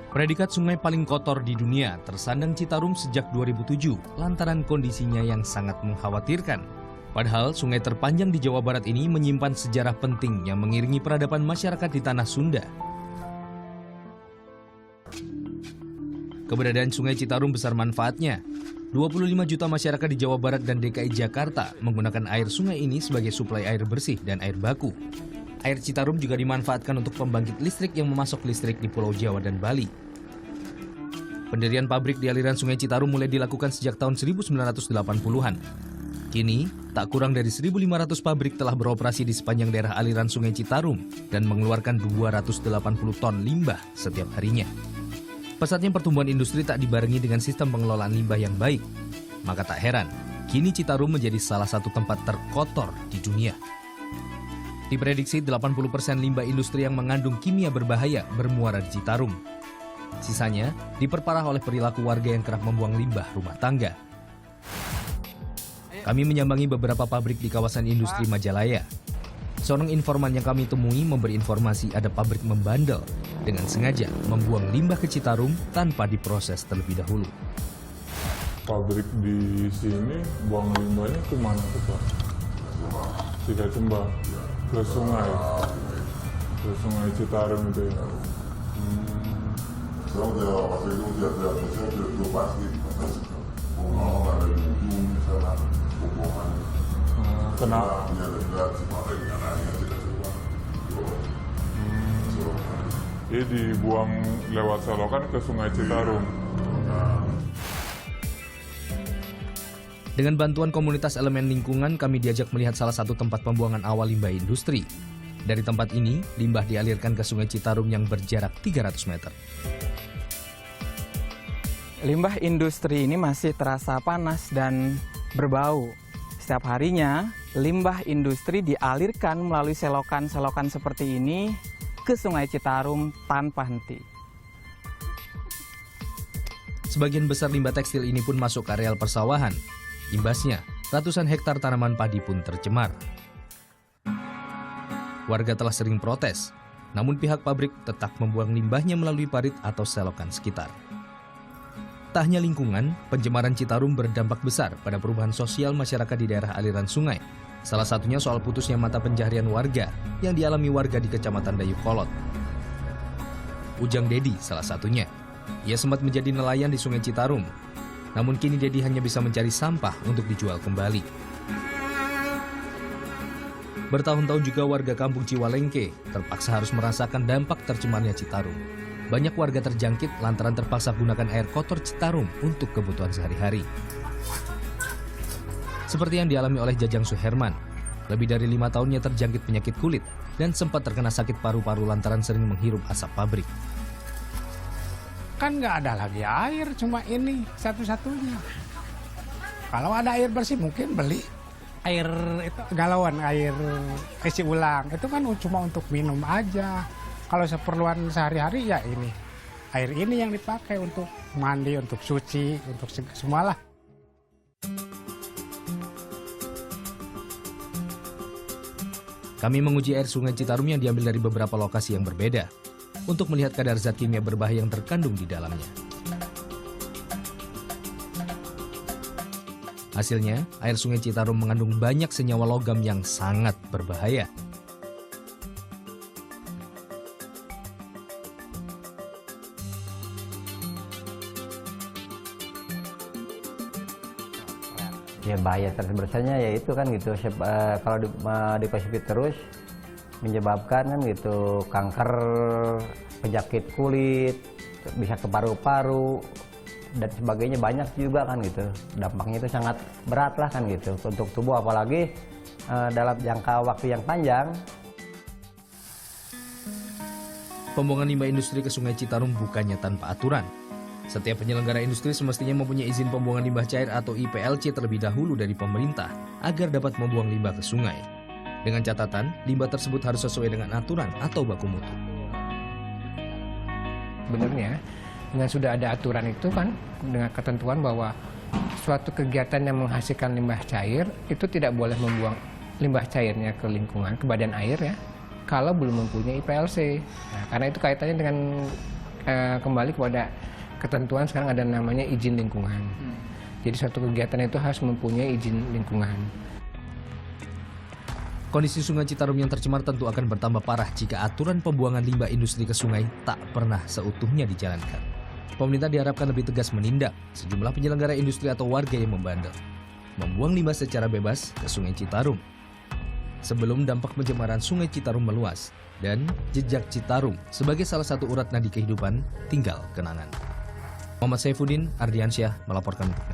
Predikat sungai paling kotor di dunia tersandang Citarum sejak 2007 lantaran kondisinya yang sangat mengkhawatirkan. Padahal sungai terpanjang di Jawa Barat ini menyimpan sejarah penting yang mengiringi peradaban masyarakat di tanah Sunda. Keberadaan sungai Citarum besar manfaatnya. 25 juta masyarakat di Jawa Barat dan DKI Jakarta menggunakan air sungai ini sebagai suplai air bersih dan air baku. Air Citarum juga dimanfaatkan untuk pembangkit listrik yang memasok listrik di Pulau Jawa dan Bali. Pendirian pabrik di aliran sungai Citarum mulai dilakukan sejak tahun 1980-an. Kini, tak kurang dari 1.500 pabrik telah beroperasi di sepanjang daerah aliran sungai Citarum dan mengeluarkan 280 ton limbah setiap harinya. Pesatnya pertumbuhan industri tak dibarengi dengan sistem pengelolaan limbah yang baik. Maka tak heran, kini Citarum menjadi salah satu tempat terkotor di dunia. Diprediksi 80% limbah industri yang mengandung kimia berbahaya bermuara di Citarum. Sisanya diperparah oleh perilaku warga yang kerap membuang limbah rumah tangga. Kami menyambangi beberapa pabrik di kawasan industri Majalaya. Seorang informan yang kami temui memberi informasi ada pabrik membandel dengan sengaja membuang limbah ke Citarum tanpa diproses terlebih dahulu. Pabrik di sini buang limbahnya ke mana tuh Pak? Tidak Cembang, ke sungai Citarum itu ya. Kenapa? Jadi dibuang lewat selokan ke sungai Citarum. Dengan bantuan komunitas elemen lingkungan, kami diajak melihat salah satu tempat pembuangan awal limbah industri. Dari tempat ini, limbah dialirkan ke sungai Citarum yang berjarak 300 meter. Limbah industri ini masih terasa panas dan berbau. Setiap harinya, limbah industri dialirkan melalui selokan-selokan seperti ini ke sungai Citarum tanpa henti. Sebagian besar limbah tekstil ini pun masuk ke areal persawahan. Imbasnya, ratusan hektar tanaman padi pun tercemar. Warga telah sering protes, namun pihak pabrik tetap membuang limbahnya melalui parit atau selokan sekitar. Tak hanya lingkungan, pencemaran Citarum berdampak besar pada perubahan sosial masyarakat di daerah aliran sungai. Salah satunya soal putusnya mata pencaharian warga yang dialami warga di Kecamatan Dayukolot. Ujang Dedi salah satunya. Ia sempat menjadi nelayan di sungai Citarum. Namun kini Dedi hanya bisa mencari sampah untuk dijual kembali. Bertahun-tahun juga warga kampung Ciwalengke terpaksa harus merasakan dampak tercemarnya Citarum. Banyak warga terjangkit lantaran terpaksa gunakan air kotor Citarum untuk kebutuhan sehari-hari. Seperti yang dialami oleh Jajang Suherman, lebih dari 5 tahunnya terjangkit penyakit kulit dan sempat terkena sakit paru-paru lantaran sering menghirup asap pabrik. Kan nggak ada lagi air, cuma ini satu-satunya. Kalau ada air bersih mungkin beli air itu galauan, air isi ulang. Itu kan cuma untuk minum aja. Kalau keperluan sehari-hari ya ini. Air ini yang dipakai untuk mandi, untuk suci, untuk semualah. Kami menguji air sungai Citarum yang diambil dari beberapa lokasi yang berbeda untuk melihat kadar zat kimia berbahaya yang terkandung di dalamnya. Hasilnya, air sungai Citarum mengandung banyak senyawa logam yang sangat berbahaya. Ya bahaya terbesarnya ya itu kan gitu, kalau dikonsumsi terus menyebabkan kan gitu kanker, penyakit kulit, bisa ke paru-paru dan sebagainya, banyak juga kan gitu. Dampaknya itu sangat berat lah kan gitu untuk tubuh, apalagi dalam jangka waktu yang panjang. Pembuangan limbah industri ke sungai Citarum bukannya tanpa aturan. Setiap penyelenggara industri semestinya mempunyai izin pembuangan limbah cair atau IPLC terlebih dahulu dari pemerintah agar dapat membuang limbah ke sungai. Dengan catatan, limbah tersebut harus sesuai dengan aturan atau baku mutu. Sebenarnya dengan sudah ada aturan itu kan, dengan ketentuan bahwa suatu kegiatan yang menghasilkan limbah cair itu tidak boleh membuang limbah cairnya ke lingkungan, ke badan air ya, kalau belum mempunyai IPLC. Nah, karena itu kaitannya dengan kembali kepada ketentuan sekarang ada namanya izin lingkungan. Jadi suatu kegiatan itu harus mempunyai izin lingkungan. Kondisi Sungai Citarum yang tercemar tentu akan bertambah parah jika aturan pembuangan limbah industri ke sungai tak pernah seutuhnya dijalankan. Pemerintah diharapkan lebih tegas menindak sejumlah penyelenggara industri atau warga yang membandel, membuang limbah secara bebas ke Sungai Citarum. Sebelum dampak pencemaran Sungai Citarum meluas dan jejak Citarum sebagai salah satu urat nadi kehidupan tinggal kenangan. Muhammad Saifuddin Ardiansyah melaporkan untuk